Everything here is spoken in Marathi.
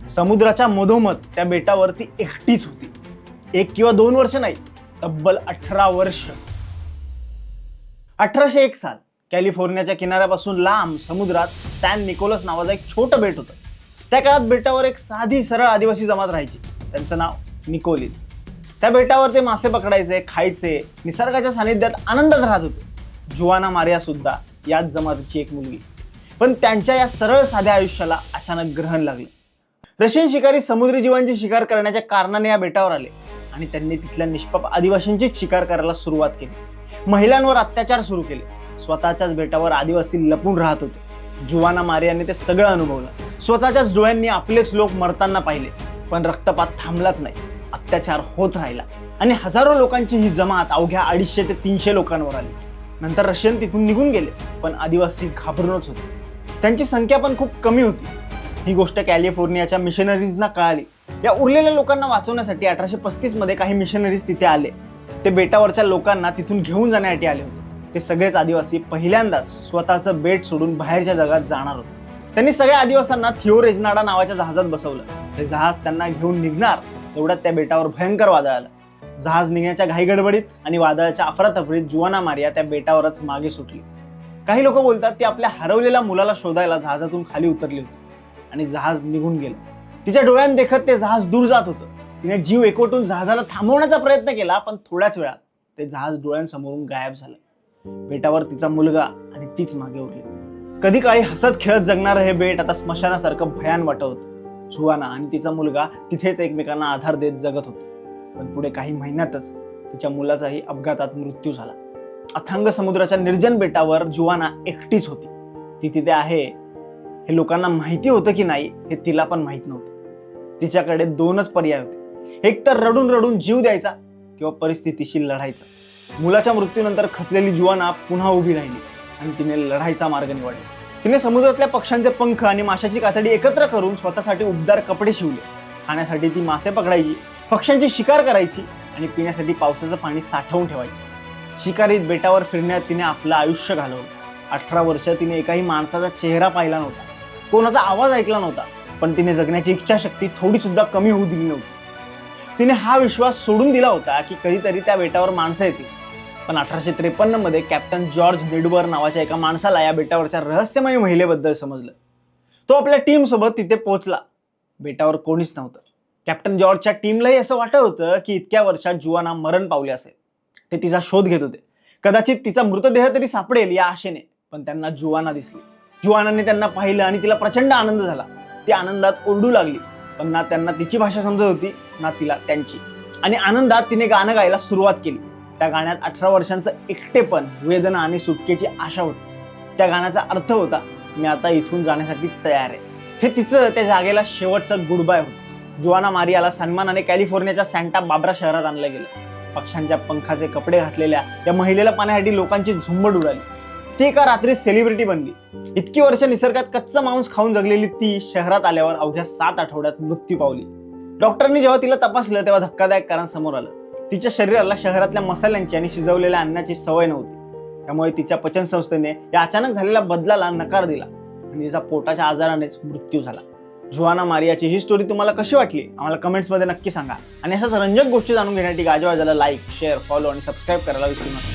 समुद्राच्या मधोमध त्या बेटावर ती एकटीच होती. 1 किंवा 2 वर्ष नाही, तब्बल 18 वर्ष. 1801 साल कॅलिफोर्नियाच्या किनाऱ्यापासून लांब समुद्रात सॅन निकोलस नावाचं एक छोटं बेट होतं. त्या काळात बेटावर एक साधी सरळ आदिवासी जमात राहायची. त्यांचं नाव निकोलीन. त्या बेटावर ते मासे पकडायचे, खायचे, निसर्गाच्या सानिध्यात आनंदात राहत होते. जुआना मारिया सुद्धा याच जमातीची एक मुलगी. पण त्यांच्या या सरळ साध्या आयुष्याला अचानक ग्रहण लागलं. रशियन शिकारी समुद्री जीवांची शिकार करण्याच्या कारणाने या बेटावर आले आणि त्यांनी तिथल्या निष्पाप आदिवासींचीच शिकार करायला सुरुवात केली. महिलांवर अत्याचार सुरू केले. स्वतःच्याच बेटावर आदिवासी लपून राहत होते. जुआना मारियाने ते सगळं अनुभवलं. स्वतःच्याच डोळ्यांनी आपलेच लोक मरताना पाहिले. पण रक्तपात थांबलाच नाही. अत्याचार होत राहिला आणि हजारो लोकांची ही जमात अवघ्या 250 ते 300 लोकांवर आली. नंतर रशियन तिथून निघून गेले, पण आदिवासी घाबरूनच होते. त्यांची संख्या पण खूप कमी होती. ही गोष्ट कॅलिफोर्नियाच्या मिशनरीजना कळाली. या उरलेल्या लोकांना वाचवण्यासाठी 1835 मध्ये काही मिशनरीज तिथे आले. ते बेटावरच्या लोकांना तिथून घेऊन जाण्यासाठी आले होते. ते सगळेच आदिवासी पहिल्यांदाच स्वतःचं बेट सोडून बाहेरच्या जगात जाणार होते. त्यांनी सगळ्या आदिवासींना थिओ रेजनाडा नावाच्या जहाजात बसवलं. हे जहाज त्यांना घेऊन निघणार तेवढ्यात त्या बेटावर भयंकर वादळ आलं. जहाज निघण्याच्या घाईगडबडीत आणि वादळाच्या अफरातफरीत जुआना मारिया त्या बेटावरच मागे सुटली. काही लोक बोलतात ती आपल्या हरवलेल्या मुलाला शोधायला जहाजातून खाली उतरली होती आणि जहाज निघून गेलं. तिच्या डोळ्यांनी देखत ते जहाज दूर जात होतं. तिने जीव एकवटून जहाजाला थांबवण्याचा प्रयत्न केला, पण थोड्याच वेळात ते जहाज डोळ्यांसमोरून गायब झालं. बेटावर तिचा मुलगा आणि तीच मागे उरली. कधी काळी हसत खेळत जगणारं हे बेट आता स्मशानासारखं भयान वाटत होतं. जुआना आणि तिचा मुलगा तिथेच एकमेकांना आधार देत जगत होते. पण पुढे काही महिन्यातच तिच्या मुलाचाही अपघातात मृत्यू झाला. अथांग समुद्राच्या निर्जन बेटावर जुआना एकटीच होती. ती तिथे आहे हे लोकांना माहिती होतं की नाही हे तिला पण माहित नव्हतं. तिच्याकडे 2च पर्याय होते. एक तर रडून रडून जीव द्यायचा किंवा परिस्थितीशी लढायचा. मुलाच्या मृत्यूनंतर खचलेली जुआना पुन्हा उभी राहिली आणि तिने लढाईचा मार्ग निवडला. तिने समुद्रातल्या पक्ष्यांचे पंख आणि माशाची कातडी एकत्र करून स्वतःसाठी उबदार कपडे शिवले. खाण्यासाठी ती मासे पकडायची, पक्ष्यांची शिकार करायची आणि पिण्यासाठी पावसाचं पाणी साठवून ठेवायचं. शिकारीत बेटावर फिरण्यात तिने आपलं आयुष्य घालवलं. 18 वर्ष तिने एकाही माणसाचा चेहरा पाहिला नव्हता, कोणाचा आवाज ऐकला नव्हता, पण तिने जगण्याची इच्छाशक्ती थोडी सुद्धा कमी होऊ दिली नव्हती. तिने हा विश्वास सोडून दिला होता की कधीतरी त्या बेटावर माणसं येतील. पण 1853 मध्ये कॅप्टन जॉर्ज निडवर नावाच्या एका माणसाला या बेटावरच्या रहस्यमय महिलेबद्दल समजलं. तो आपल्या टीम सोबत तिथे पोहोचला. बेटावर कोणीच नव्हतं. कॅप्टन जॉर्जच्या टीमलाही असं वाटत होतं की इतक्या वर्षात जुआना मरण पावली असेल. ते तिचा शोध घेत होते. कदाचित तिचा मृतदेह तरी सापडेल या आशेने. पण त्यांना जुआना दिसली. जुआनाने त्यांना पाहिलं आणि तिला प्रचंड आनंद झाला. ती आनंदात ओरडू लागली, पण ना त्यांना तिची भाषा समजत होती ना तिला त्यांची. आणि आनंदात तिने गाणं गायला सुरुवात केली. त्या गाण्यात 18 वर्षांचं एकटेपण, वेदना आणि सुटकेची आशा होती. त्या गाण्याचा अर्थ होता, मी आता इथून जाण्यासाठी तयार आहे. हे तिचं त्या जागेला शेवटचं गुड बाय होतं. जुआना मारियाला सन्मानाने कॅलिफोर्नियाच्या सॅन्टा बार्बरा शहरात आणलं गेलं. पक्ष्यांच्या पंखाचे कपडे घातलेल्या या महिलेला पाहण्यासाठी लोकांची झुंबड उडाली. ती एका रात्री सेलिब्रिटी बनली. इतकी वर्ष निसर्गात कच्चं मांस खाऊन जगलेली ती शहरात आल्यावर अवघ्या 7 आठवड्यात मृत्यू पावली. डॉक्टरांनी जेव्हा तिला तपासलं तेव्हा धक्कादायक कारण समोर आलं. तिच्या शरीराला शहरातल्या मसाल्यांची आणि शिजवलेल्या अन्नाची सवय नव्हती. त्यामुळे तिच्या पचनसंस्थेने या अचानक झालेल्या बदलाला नकार दिला आणि तिचा पोटाच्या आजारानेच मृत्यू झाला. जुआना मारियाची ही स्टोरी तुम्हाला कशी वाटली आम्हाला कमेंट्समध्ये नक्की सांगा. आणि अशाच रंजक गोष्टी जाणून घेण्यासाठी गाजवाजाला लाईक, शेअर, फॉलो आणि सबस्क्राईब करायला विसरू नका.